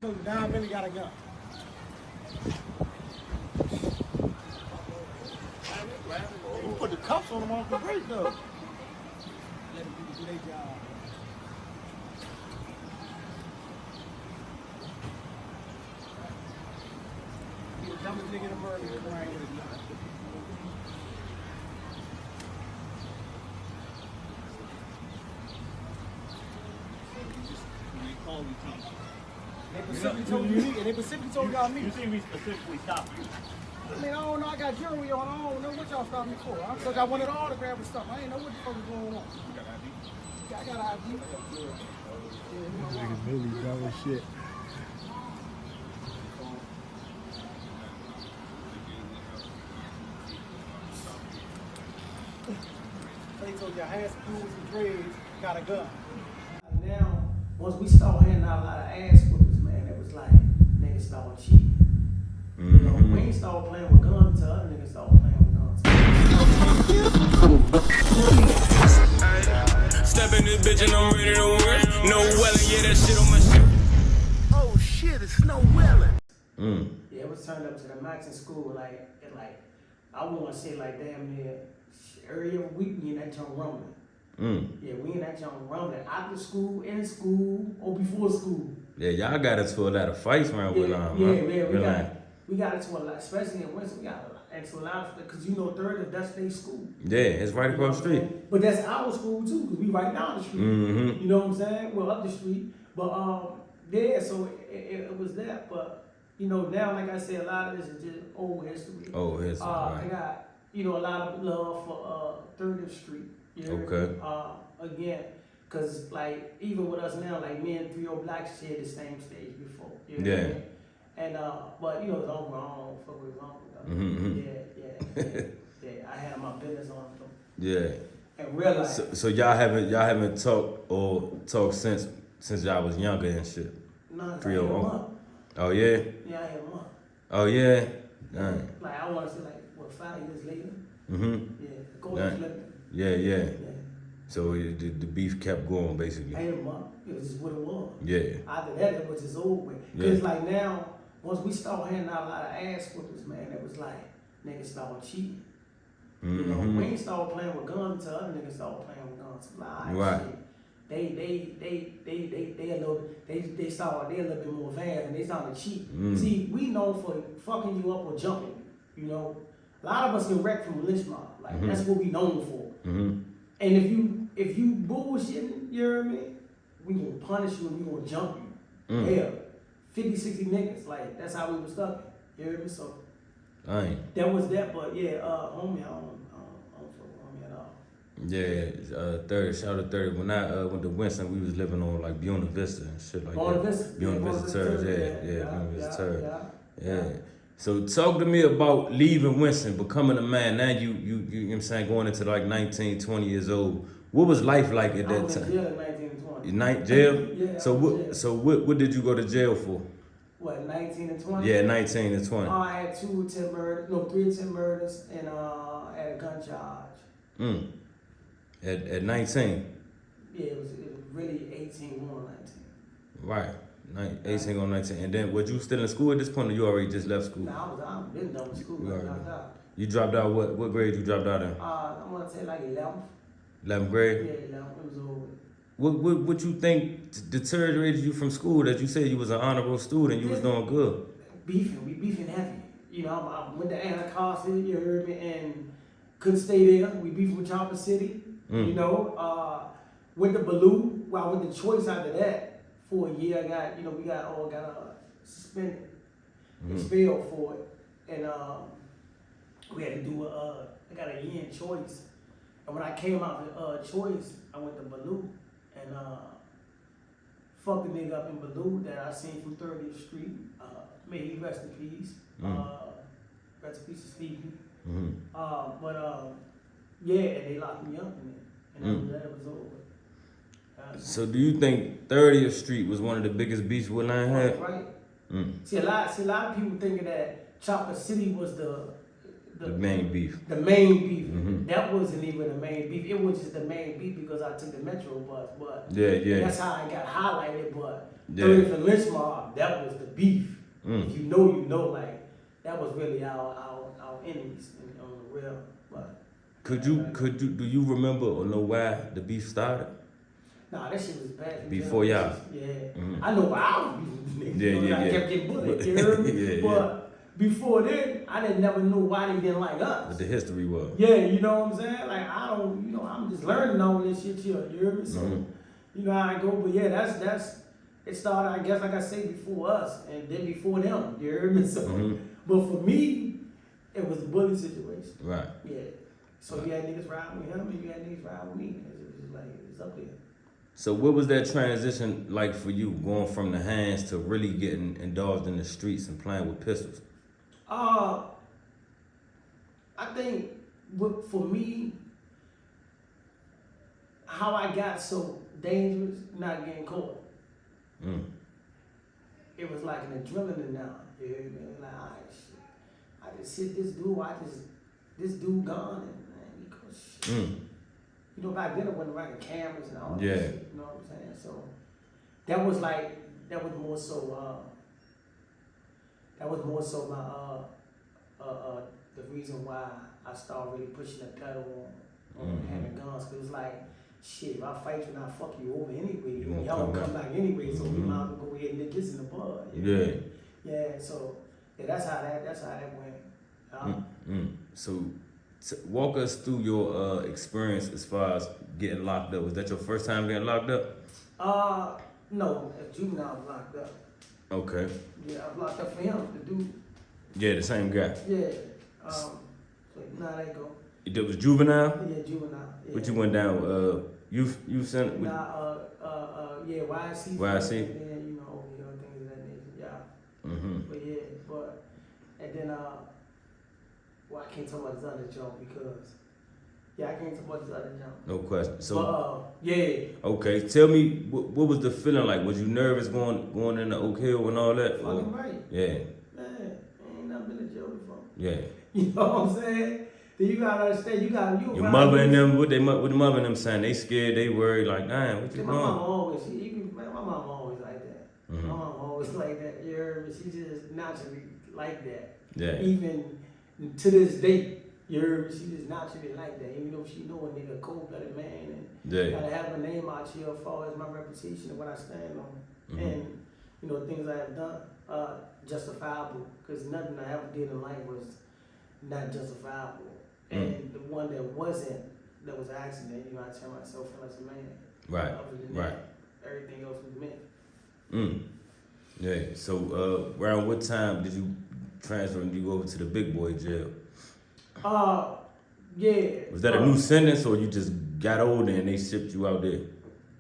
Down Milli got a gun. You put the cuffs on him off the break though. Let them do their job. He the dumbest nigga in the world. They specifically told y'all me. You see me specifically stop you. I mean, I don't know. I got jewelry on. I don't know what y'all stopped me for. I thought y'all wanted all the grab and stuff. I didn't know what the fuck was going on. Yeah, I got ID. Niggas Milli dumb as shit. They told y'all had some dudes and dreads, got a gun. Now, once we start handing out a lot of ass whoopers, man, it was like niggas started cheating. You know, we ain't started playing with guns until other niggas started playing with guns. Step in this bitch and I'm ready to win. No welling, yeah, that shit on my shit. Oh shit, it's no welling. Yeah, it was turned up to the max in school. I want to say damn near every other week we in that junk rumbling. Yeah, we in that junk rumbling after school, in school, or before school. Yeah, y'all got into a lot of fights around with we got into a lot, especially in Winston. We got into a lot of, because you know, third is Dutch Day School. Yeah, it's right across the street. But that's our school too, because we right down the street. You know what I'm saying? Well, up the street. But yeah, so it was that. But you know, now like I said, a lot of this is just old history. Old history. Right. I got a lot of love for 30th Street. You know? Okay. Again, because like even with us now, like me and 3 Blacks shared the same stage before. You know what I mean? And but you know, it's all wrong. Fuck with wrong with them. Yeah. I had my business on them. Yeah. And realize. So y'all haven't talked since y'all was younger and shit. No, 301. Oh yeah. Yeah, I had a month. Oh yeah. Dang. Like I want to say 5 years later. Yeah. Go flipping. Yeah. So the beef kept going basically. I had a month. It was just what it was. Yeah. After that, it was just over with. Because like now, once we start handing out a lot of ass whoopers, man, it was like niggas started cheating. You know, we ain't started playing with guns until other niggas started playing with guns. Right. They started a little bit more advanced and they started to cheat. See, we know for fucking you up or jumping. You know, a lot of us get wrecked from lynch mob. Like that's what we known for. And if you bullshitting, you hear me? We gonna punish you and we gonna jump you. Yeah, 50, 60 niggas. Like that's how we was stuck. You hear me? So that was that. But yeah, homie, I don't fuck homie at all. Yeah, 30. Shout out to 30. When I went to Winston, we was living on like Buena Vista and shit like that. Buena Vista Terrace. Buena Vista Terrace. Yeah. So talk to me about leaving Winston, becoming a man. Now you know what I'm saying, going into like 19, 20 years old. What was life like at that time? I was in jail at 19 and 20. Jail? Yeah. So what did you go to jail for? What, 19 and 20? Yeah, 19 and 20. I had 3 attempted murders and had a gun charge. At 19? Yeah, it was really 18 going on 19. Right. 18 on 19. And then, were you still in school at this point, or you already just left school? Nah, I've been done with school. I dropped out. You dropped out, what grade you dropped out in? I want to say like 11th. 11th grade? Yeah, 11th. It was over. What you think deteriorated you from school, that you said you was an honorable student, you was doing good? We beefing heavy. You know, I went to Anacostia, you heard me, and couldn't stay there. We beefing with Chopper City. You know, went to Baloo. Well, I went to Choice after that. For a year, we got suspended, expelled for it, and we had to do I got a year in Choice, and when I came out of Choice, I went to Baloo, and fucked the nigga up in Baloo that I seen from 30th Street. May he rest in peace. Rest in peace to Stevie. Yeah, and they locked me up in it, and after that it was over. So do you think 30th Street was one of the biggest beefs Woodline had? Right. See, a lot of people thinking that Chopper City was the The main beef. The main beef. That wasn't even the main beef. It was just the main beef because I took the Metro bus. But that's how I got highlighted. But 30th and Lynch Mob, that was the beef. If you know, you know. Like that was really our enemies on the real. But do you remember or know why the beef started? Nah, that shit was bad. Before y'all. Yeah. I know why I was beefing with niggas. I kept getting bullied. You heard me? But before then, I didn't never know why they didn't like us. What the history was. Yeah, you know what I'm saying? Like, I don't, you know, I'm just learning all this shit here, you hear me? So, you know how I go, but yeah, that's, it started, I guess, like I say, before us, and then before them, you hear me? So, but for me, it was a bully situation. Right. Yeah. So you had niggas riding with him, and you had niggas riding with me. It was just like, it's up there. So what was that transition like for you, going from the hands to really getting indulged in the streets and playing with pistols? I think for me, how I got so dangerous, not getting caught. It was like an adrenaline now. You hear me? Like, all right, shit. I just hit this dude. This dude gone, and man, he goes, shit. You know, back then it wasn't like cameras and all that shit. You know what I'm saying? So that was more so my the reason why I started really pushing the pedal on having guns. Cause it was like, shit, if I fight you and I fuck you over anyway, y'all gonna come back anyway, so we might as well go ahead and nip this in the bud. Yeah, so that's how that went. So walk us through your experience as far as getting locked up. Was that your first time getting locked up? No, at Juvenile I was locked up. Okay. Yeah, I was locked up for him, the dude. Yeah, the same guy. Yeah. So now they go. It was Juvenile? Yeah, Juvenile. Yeah. What you went down? You sent? Nah, yeah, YC. YC. And then, you know, things of that nature. Yeah. But yeah, and then well, I can't talk about this other joke because I can't talk about this other joke. No question. So. But, yeah. Okay, tell me what was the feeling like? Was you nervous going into Oak Hill and all that? Fucking right. Yeah. Man, I ain't never been to jail before. Yeah. You know what I'm saying? Then you gotta understand, your mother and them, what the mother and them saying? They scared, they worried, like, damn, what you doing? My mom always, my mom always like that. My mom always like that. You heard me? She just naturally like that. Yeah. Even to this day, you heard me? She just naturally like that. Even though she know a nigga, a cold-blooded man, and gotta have a name out here as far as my reputation and what I stand on, and you know things I have done, justifiable. Because nothing I ever did in life was not justifiable. And the one that wasn't, that was an accident, you know, I tell myself as a man. Right, right. Everything else was meant. Yeah, so around what time did you transfer and you go over to the big boy jail? Yeah. Was that a new sentence or you just got older and they shipped you out there?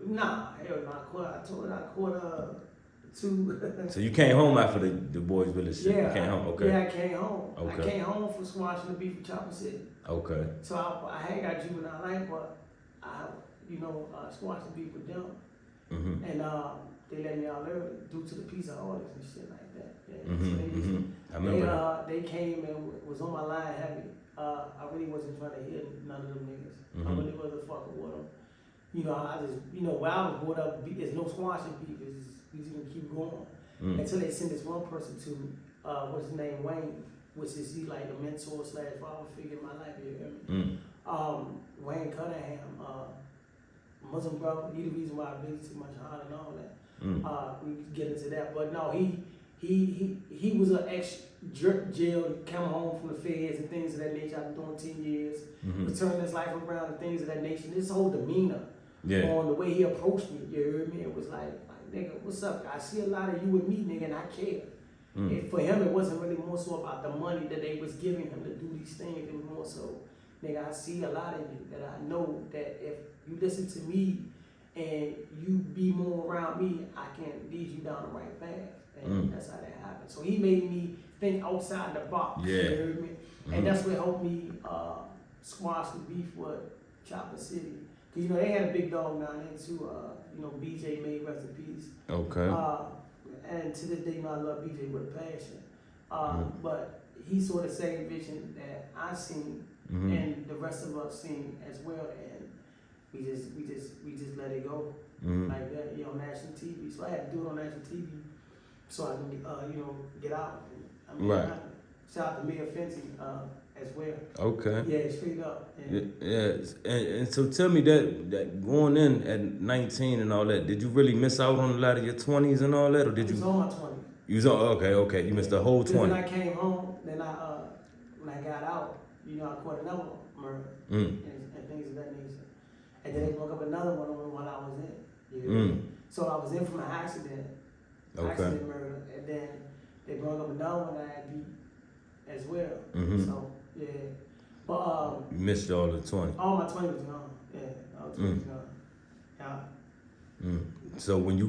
Nah, hell no, I told her I caught 2. So you came home after the boys village shit? Yeah. You came home, okay. Yeah, I came home. Okay. I came home from squashing the beef with Chopper City. Okay. So I had got Juvenile life, but I, squashed the beef with them. And they let me out early due to the peace of orders and shit like that. Yeah. I remember they came and was on my line heavy. I really wasn't trying to hit none of them niggas. I really wasn't fucking with them. You know, I just, where I was brought up, there's no squashing beef. We just gonna keep going until they send this one person to what's his name, Wayne, which is he like a mentor / father figure in my life. You hear me? Wayne Cunningham, Muslim brother. He the reason why I really too much hard and all that. We get into that, but no, he was an ex-jail, came home from the feds and things of that nature. I've been doing 10 years, was turning his life around and things of that nature. His whole demeanor on the way he approached me, you heard me? It was like, nigga, what's up? I see a lot of you with me, nigga, and I care. And for him, it wasn't really more so about the money that they was giving him to do these things. It was more so, nigga, I see a lot of you that I know that if you listen to me and you be more around me, I can lead you down the right path. And that's how that happened. So he made me think outside the box. Yeah. You heard me? And that's what helped me squash the beef with Chopper City. Cause they had a big dog down there too. BJ made rest in peace. Okay. And to this day, I love BJ with a passion. But he saw the same vision that I seen and the rest of us seen as well, and we just let it go like that, you know, national TV. So I had to do it on national TV so I can, you know, get out. I mean, right. Shout out to Milli as well. Okay. Yeah, straight up. Yeah. And so tell me that going in at 19 and all that, did you really miss out on a lot of your 20s and all that, or did you? I was on my 20s. You was on, okay. You missed the whole 20. When I came home, then when I got out, you know, I caught another murder and things of that nature. And then they broke up another one while I was in. You know? So I was in from an accident murder, and then they broke up another one that I had beat as well. So yeah, but you missed all the 20. All my 20 was gone. Yeah, all 20 was gone. Yeah. So when you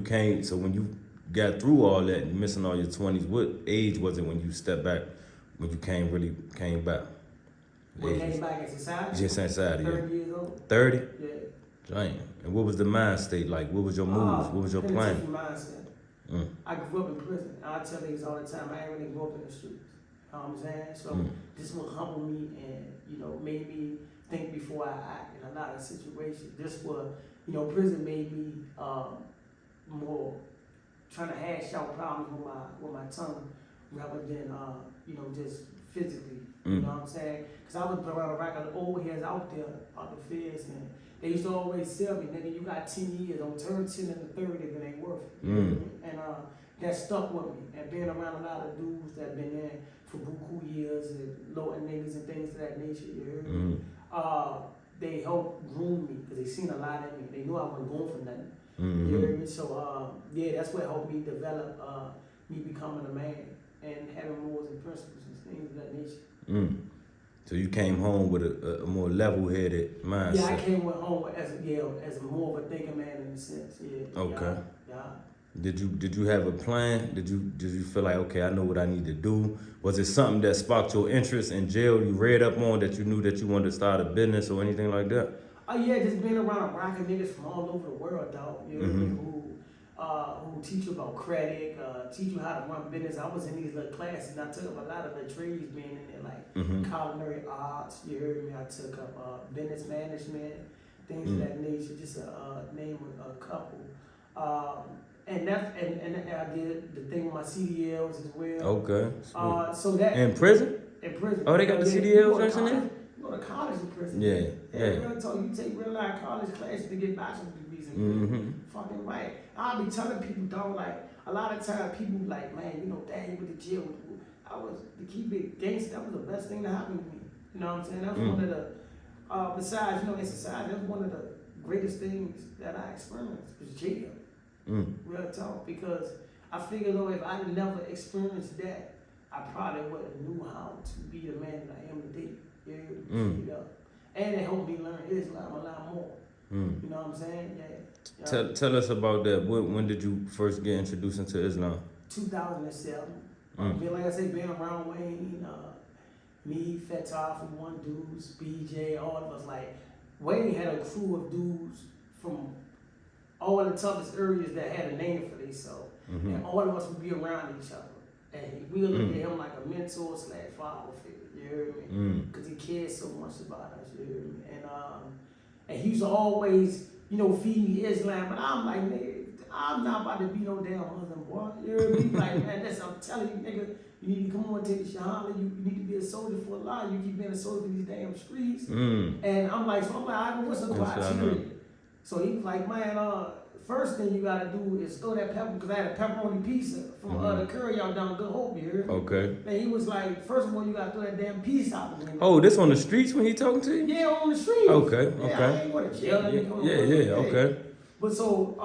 got through all that and missing all your 20s, what age was it when you stepped back, when you came back? When came back in society? Just inside, 30 years old. 30? Yeah. Damn. And what was the mind state like? What was your moves? What was your plan? Mindset. I grew up in prison. I tell niggas all the time, I ain't really grew up in the streets. You know what I'm saying? So this will humble me and, you know, made me think before I act in a lot of situations. This will, you know, prison made me more trying to hash out problems with my tongue rather than, you know, just physically. You know what I'm saying? Because I was around a rack of old heads out there, out the feds, and they used to always tell me, nigga, you got 10 years, don't turn 10 into 30 if it ain't worth it. And that stuck with me. And being around a lot of dudes that been there for buku years and loading niggas and things of that nature, you heard me? They helped groom me because they seen a lot in me. They knew I wasn't going for nothing. You heard me? So yeah, that's what helped me develop me becoming a man and having morals and principles and things of that nature. So you came home with a more level-headed mindset. Yeah, I came home as more of a thinking man in a sense. Yeah. Okay. Yeah. Did you have a plan? Did you feel like, okay, I know what I need to do? Was it something that sparked your interest in jail? You read up on that you knew that you wanted to start a business or anything like that? Oh yeah, just being around rocking niggas from all over the world, dog. You know, who teach you about credit, teach you how to run business. I was in these little classes and I took up a lot of the trades being in there, like culinary arts, you heard me, I took up business management, things of that nature, just name a couple. And I did the thing with my CDLs as well. Okay. So that in prison? In prison. Oh, they got the CDLs in there? You go to college in prison. Yeah. You take real life college classes to get bachelor's degrees in prison. Fucking right. I'll be telling people, dog, like, a lot of times people like, man, you know, dad, you went to jail. To keep it gangster, that was the best thing that happened to me. You know what I'm saying? That was one of the, besides, you know, in society, that was one of the greatest things that I experienced was jail. Real talk. Because I figure, though, if I never experienced that, I probably wouldn't knew how to be the man that I am today. Yeah, and it helped me learn Islam a lot more. You know what I'm saying? Yeah. Tell us about that. When did you first get introduced into Islam? 2007. Like I say, being around Wayne, me, Fatah from one dudes, BJ, all of us. Like, Wayne had a crew of dudes from all the toughest areas that had a name for themselves. And all of us would be around each other. And we would look at him like a mentor / father figure, you heard me? Because he cared so much about us, you heard me? And he used to always, you know, feed me Islam, but I'm like, nigga, I'm not about to be no damn Muslim, boy. You heard me? Like, man, listen, I'm telling you, nigga, you need to come on, take the shahada, you need to be a soldier for Allah, you keep being a soldier for these damn streets. And I'm like, I what's the criteria? So he was like, man, first thing you gotta do is throw that pepper, because I had a pepperoni pizza from the curry out down Good Hope here. Okay. And he was like, first of all, you gotta throw that damn piece out. Oh, this on the streets when he talking to you? Yeah, on the streets. Okay, yeah, okay. I ain't going to jail. Okay. But so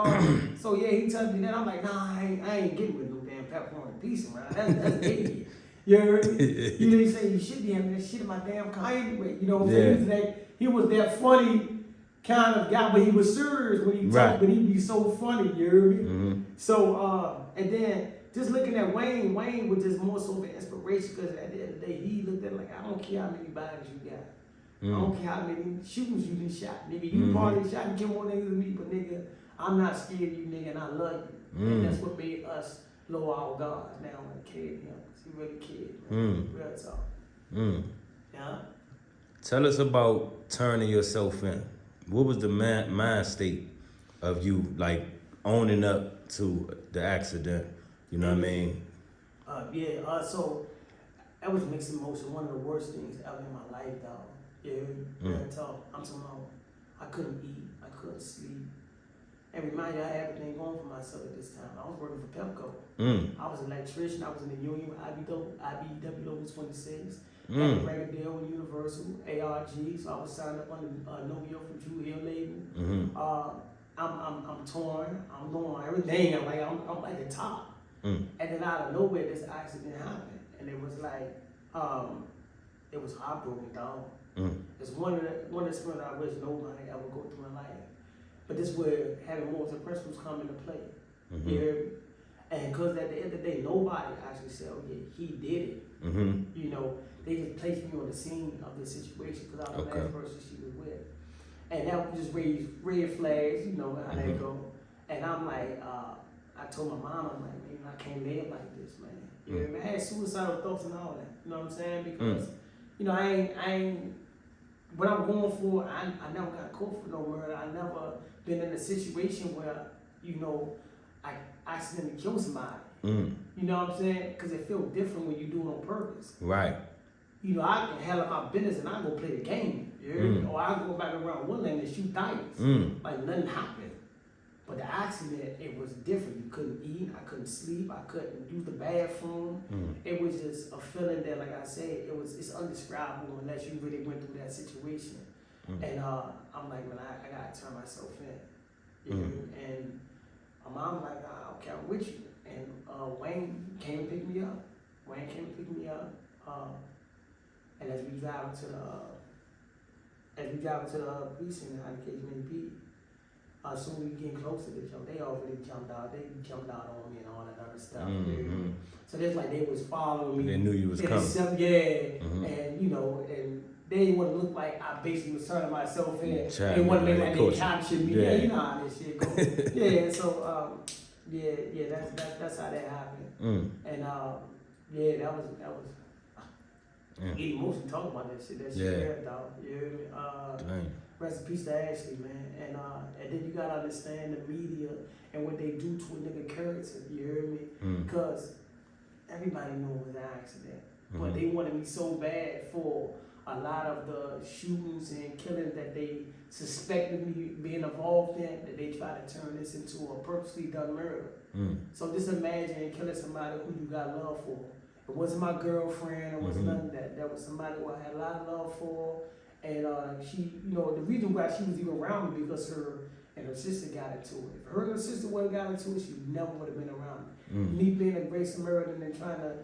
yeah, he told me that. I'm like, nah, I ain't getting with no damn pepperoni pizza, man. That's idiot. You heard me? You know, he say you should be having that shit in my damn car anyway. You know what I'm saying? He was that funny kind of guy, but he was serious when he talked, but he'd be so funny, you heard me? So, and then just looking at Wayne was just more so of an inspiration, because at the end of the day, he looked at it like, I don't care how many bodies you got. I don't care how many shootings you done shot. Nigga, you probably shot and killed more niggas than me, but nigga, I'm not scared of you, nigga, and I love you. And that's what made us lower our guards now when it cared him. He really cared, man. Real talk. Yeah. Tell us about turning yourself in. What was the mind state of you, like, owning up to the accident? You know what I mean? So that was mixed emotion. One of the worst things ever in my life, dog. Yeah, real talk. I'm talking about, I couldn't eat, I couldn't sleep. And remind you, I had everything going for myself at this time. I was working for Pepco. I was an electrician. I was in the union with IBW over 26. And record deal with Universal, ARG. So I was signed up under No Yo from Juvenile label. I'm torn. I'm going everything. I'm like the top. And then out of nowhere, this accident happened, and it was like, it was heartbroken, dog. It's one of the experiences I wish nobody ever go through in life. But this is where having morals and principles come into play. You hear me? And because at the end of the day, nobody actually said, oh yeah, he did it. You know, they just placed me on the scene of the situation because I was the last person she was with. And that just raised red flags, you know how they go. And I'm like, I told my mom, I'm like, man, I can't live like this, man. You know what I mean? I had suicidal thoughts and all that. You know what I'm saying? Because, you know, I ain't, what I'm going for, I never got caught for no murder. I never been in a situation where, you know, I accidentally killed somebody. You know what I'm saying? Because it feels different when you do it on purpose. Right. You know, I can handle my business and I go play the game. Or I go back around Woodland and shoot dice. Like nothing happened. But the accident, it was different. You couldn't eat, I couldn't sleep, I couldn't use the bathroom. It was just a feeling that, like I said, it's indescribable unless you really went through that situation. And I'm like, man, I gotta turn myself in. You know? And my mom like, okay, I'm with you. And Wayne came and picked me up. And as we drive to the precinct, how the case may be, soon we getting close to this, they already jumped out. They jumped out on me and all that other stuff. So it's like they was following me. They knew you was coming. And you know, and they didn't want to look like I basically was turning myself in. They want to look like they captured me. Yeah, you know how this shit goes. Yeah, so that's how that happened. And that was emotional talking about that shit. That shit, dog. Yeah. Rest in peace to Ashley, man. And then you gotta understand the media and what they do to a nigga character. You hear me? Because everybody knew it was an accident, but they wanted me so bad for a lot of the shootings and killings that they suspected me being involved in, that they try to turn this into a purposely done murder. So just imagine killing somebody who you got love for. It wasn't my girlfriend. It was nothing that. That was somebody who I had a lot of love for. And she, you know, the reason why she was even around me because her and her sister got into it. If her and her sister wouldn't got into it, she never would have been around me. Me being a great Samaritan and trying to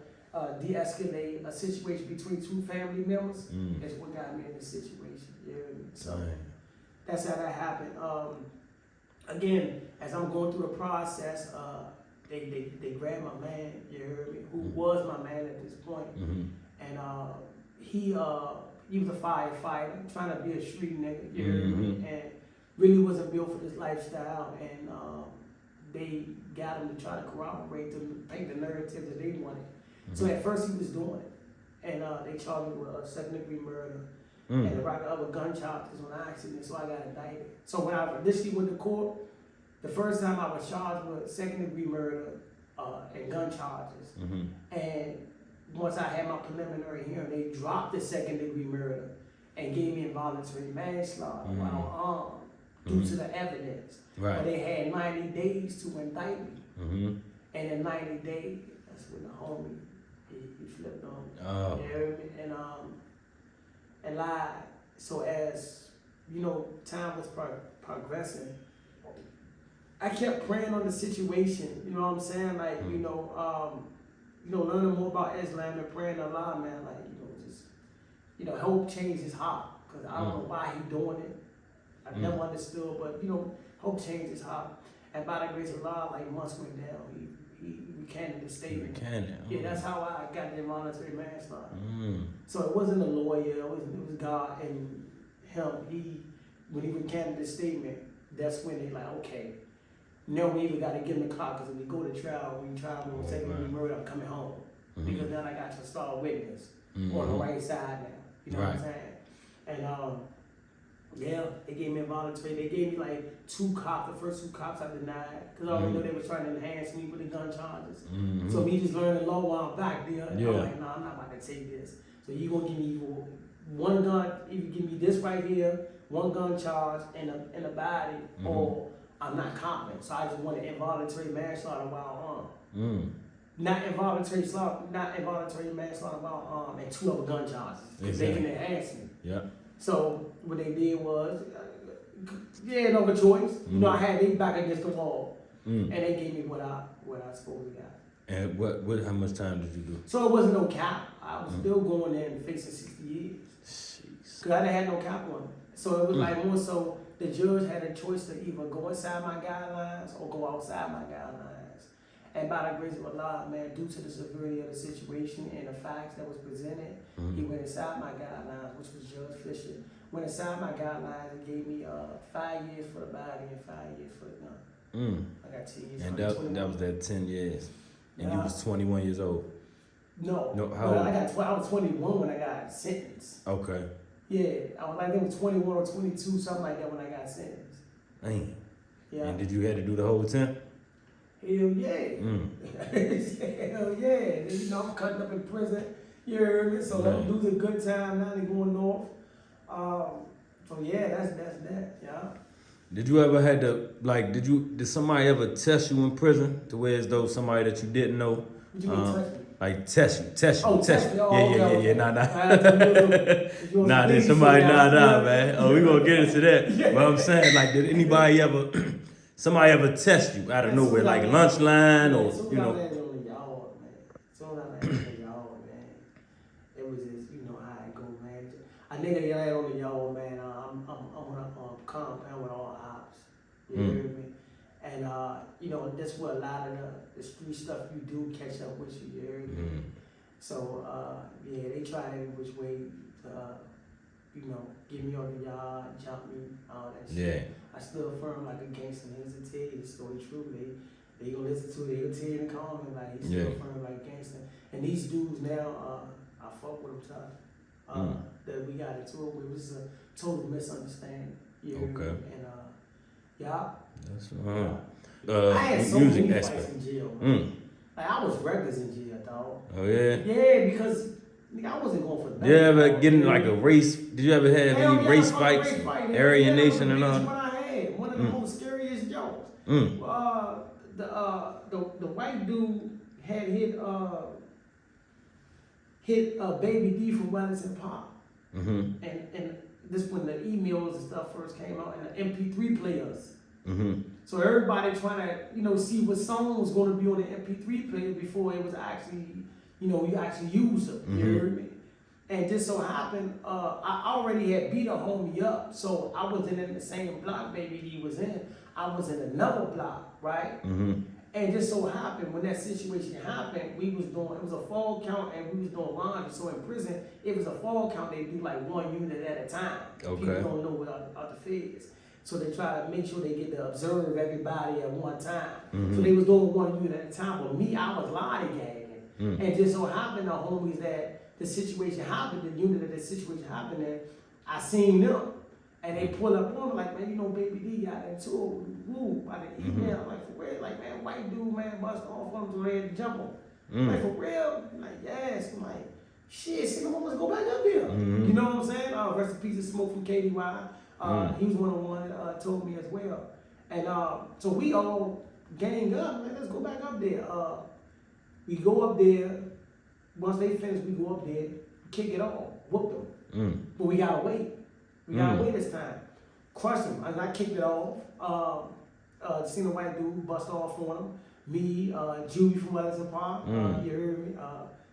de-escalate a situation between two family members is what got me in this situation. Yeah. So that's how that happened. Again, as I'm going through the process, they grabbed my man, you heard me, who was my man at this point. And he was a firefighter, trying to be a street nigga, you heard me, and really wasn't built for this lifestyle. And they got him to try to corroborate, to paint the narrative that they wanted. So at first he was doing it, and they charged me with second-degree murder and a rack of other gun charges on accident. So I got indicted. So when I initially went to court, the first time I was charged with second-degree murder and gun charges, and once I had my preliminary hearing, they dropped the second-degrry murder and gave me involuntary manslaughter while armed due to the evidence. Right. But they had 90 days to indict me, and in 90 days, that's when the homie he flipped on me. Oh. You heard me? And lied. So as you know, time was progressing. I kept praying on the situation. You know what I'm saying? Like learning more about Islam and praying to Allah, man. Like help change his heart, because I don't know why he doing it. I never understood, but help change his heart. And by the grace of Allah, like months went down, he recanted the statement. Yeah, that's how I got the involuntary manslaughter. So it wasn't a lawyer, it was God and him. When he recanted the statement, that's when they like, okay, now we even got to give him the clock, because if we go to trial, on second-degree murder, I'm coming home. then I got to start witness on the right side now. You know what I'm saying? And yeah, they gave me a voluntary. They gave me like 2 cops. The first 2 cops I denied because I already know they were trying to enhance me with the gun charges. So me just learning law while I'm back there. And I'm like, nah, I'm not about to take this. So you gonna give me one gun? If you give me this right here, 1 gun charge in a body, or I'm not competent. So I just wanted involuntary manslaughter while armed. Not involuntary manslaughter while armed, and 2 other gun charges. Because they can enhance me. Yeah. So what they did was, no other choice. You know, I had they back against the wall, and they gave me what I supposed to got. And what? How much time did you do? So it wasn't no cap. I was still going in and facing 60 years. Cause I didn't have no cap on it. So it was like more so the judge had a choice to either go inside my guidelines or go outside my guidelines. And by the grace of Allah, man, due to the severity of the situation and the facts that was presented, he went inside my guidelines, which was Judge Fisher. Went inside my guidelines and gave me 5 years for the body and 5 years for the gun. I got 10 years. And that was that 10 years. And you was 21 years old. No, how old? I was 21 when I got sentenced. Okay. Yeah, I was like, it was 21 or 22, something like that when I got sentenced. Dang. Yeah. And did you have to do the whole 10? Hell yeah. Hell yeah. You know, I'm cutting up in prison. You heard me? So I'm losing good time now. They going north. So yeah, that's that. Yeah. Did you ever had to did somebody ever test you in prison to where as though somebody that you didn't know? What you mean test me? Like test you. Test me. Oh, Yeah. Nah. Nah, did somebody man. Oh, we gonna get into that. But I'm saying, like, did anybody ever somebody ever test you out of nowhere, like lunch line or you know? It was just, you know how it go, man. A nigga yell on the yard, man. I'm on a compound with all ops. You hear me? And you know, that's where a lot of the street stuff you do catch up with you. You hear me? So yeah, they tried every which way to you know, get me on the yard, jump me, all that shit. Yeah. I stood firm like a gangster. Here's to tell you the story true. They gonna listen to it. They gonna tell you and call me like he stood firm like a gangster. And these dudes now, I fuck with them tough. That we got into it. It was a total misunderstanding. You know? Okay. And yeah. That's I had so music many aspect. fights in jail. Like I was reckless in jail, dog. Oh yeah. Yeah, because nigga, I wasn't going for nothing. You ever get in like a race? Did you ever have any race fights? Aryan Nation and all? One I had, one of the most scariest jokes. The white dude had hit Baby D from Wellington Park. And this when the emails and stuff first came out and the MP3 players. So everybody trying to, you know, see what song was going to be on the MP3 player before it was actually, you know, you actually use them. You heard me? And just so happened, I already had beat a homie up, so I wasn't in the same block Baby D was in. I was in another block, right? And just so happened, when that situation happened, it was a fall count and we was doing laundry. So in prison, it was a fall count, they do like 1 unit at a time. Okay. People don't know what other feds. So they try to make sure they get to observe everybody at one time. So they was doing 1 unit at a time. But me, I was lollygagging. And just so happened, the homies that the situation happened, the unit that the situation happened in, I seen them. And they pull up on me like, man, you know, Baby D got into it. Woo, by the email. I'm like, for real? Like, man, white dude, man, bust off on him so they had to jump on. Like, for real? I'm like, yes. I'm like, shit, see, let's go back up here. You know what I'm saying? Rest in peace of Smoke from KDY. He was one of the ones that told me as well. And so we all gang up, man, let's go back up there. We go up there. Once they finish, we go up there, kick it off, whoop them. But we gotta wait. We gotta wait this time. Crush them. I kicked it off. Seen a white dude bust off on him. Me, Julie from Wellington Park. You heard me?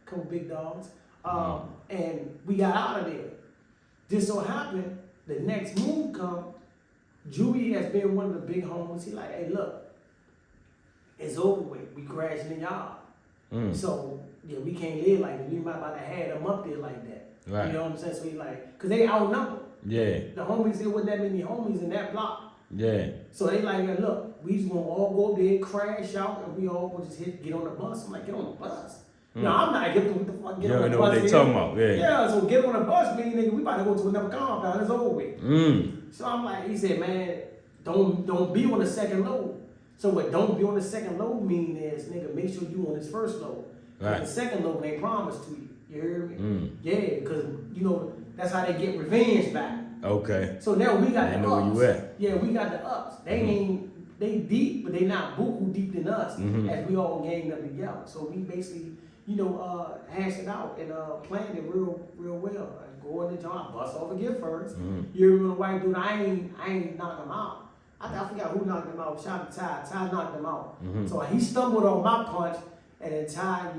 Couple big dogs. And we got out of there. Just so happened, the next move come. Julie has been one of the big homies. He like, hey, look, it's over with. We crashing in y'all. So yeah, we can't live like that. We might about to have them up there like that. Right. You know what I'm saying? So he like, cause they outnumbered. Yeah. The homies, there wasn't that many homies in that block. Yeah. So they like, look, we just gonna all go up there, crash out, and we all gonna just get on the bus. I'm like, get on the bus. No, I'm not get what the fuck. Get You on don't the know what bus. they talking about, yeah. Yeah, so get on the bus, mean nigga, we about to go to another compound. It's over with. So I'm like, he said, man, don't be on the second load. So what don't be on the second load mean is, nigga, make sure you on this first load. Right. The second load ain't promised to you. You heard me? Yeah, because you know that's how they get revenge back. Okay. So now we got I the know ups. where you at. Yeah, we got the ups. They deep, but they not buku deep than us as we all gang up together. So we basically, hash it out and planned it real well. I go in the joint, bust off a gift first. You remember the white dude? I ain't knock him out. I forgot who knocked him out. Shout out to Ty. Ty knocked him out. So he stumbled on my punch, and then Ty,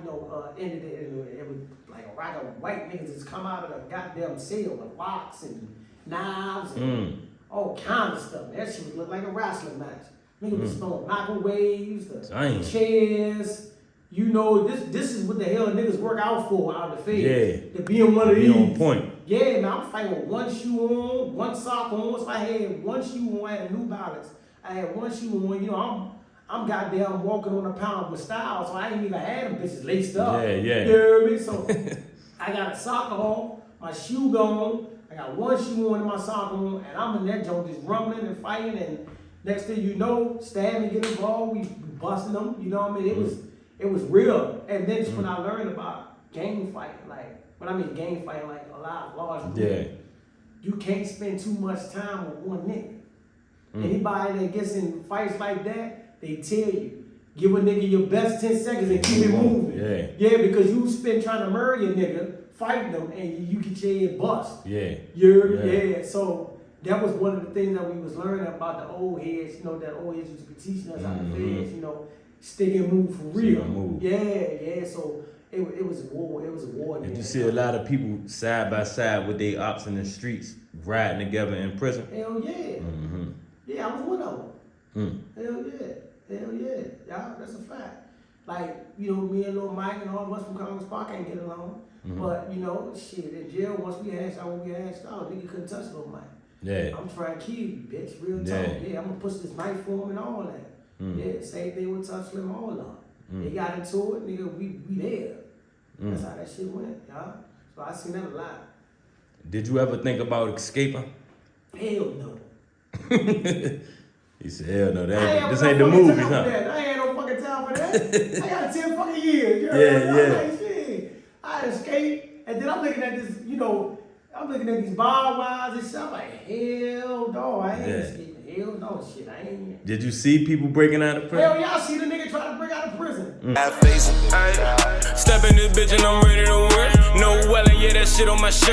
ended it. And it was like a rack of white niggas just come out of the goddamn cell with rocks and knives and all kinds of stuff. That shit would look like a wrestling match. Niggas was throwing microwaves, the chairs. This is what the hell niggas work out for out of the field. Yeah. To be in one of these. Be on point. Yeah, man, I'm fighting with one shoe on, one sock on. So I had one shoe on, I had a New Balance. I had one shoe on, I'm goddamn walking on a pound with style, so I ain't even had them bitches laced up. Yeah. You hear me? So I got a sock on, my shoe gone, I got one shoe on and my sock on, and I'm in that joint just rumbling and fighting, and next thing you know, stabbing, get involved, we busting them, you know what I mean? It was real. And then when I learned about gang fighting, like a large group, you can't spend too much time with one nigga. Anybody that gets in fights like that, they tell you, give a nigga your best 10 seconds and keep it moving. Yeah, because you spend trying to murder your nigga, fighting them, and you get your head bust. Yeah. So that was one of the things that we was learning about the old heads, that old heads used to be teaching us how to feds, stick and move for real. Yeah. So it was a war. It was a war. Did you see a lot of people side by side with their ops in the streets riding together in prison? Hell yeah. Yeah, I was one of them. Hell yeah. Yeah, that's a fact. Like, me and Lil Mike and all of us from Congress Park ain't get along. But, shit, in jail, once we hashed out, nigga couldn't touch Lil Mike. Yeah. I'm trying to kill you, bitch. Real talk. Yeah, I'm gonna push this knife for him and all that. Yeah, same thing with Touch Slim, all of them. They got into it, nigga, we there. That's how that shit went, y'all. So I seen that a lot. Did you ever think about escaping? Hell no. He said, hell no, this ain't the movie, huh? I ain't had no fucking time for that. I got 10 fucking years. Yeah. Like, shit. I escaped, and then I'm looking at this, I'm looking at these barbed wires and shit. I'm like, hell no, I ain't escaping. Hell no, shit, I ain't. Did you see people breaking out of prison? Hell, y'all see the nigga trying to break out of prison. Step in this bitch and I'm ready to win. No welling, yeah, that shit on my shirt.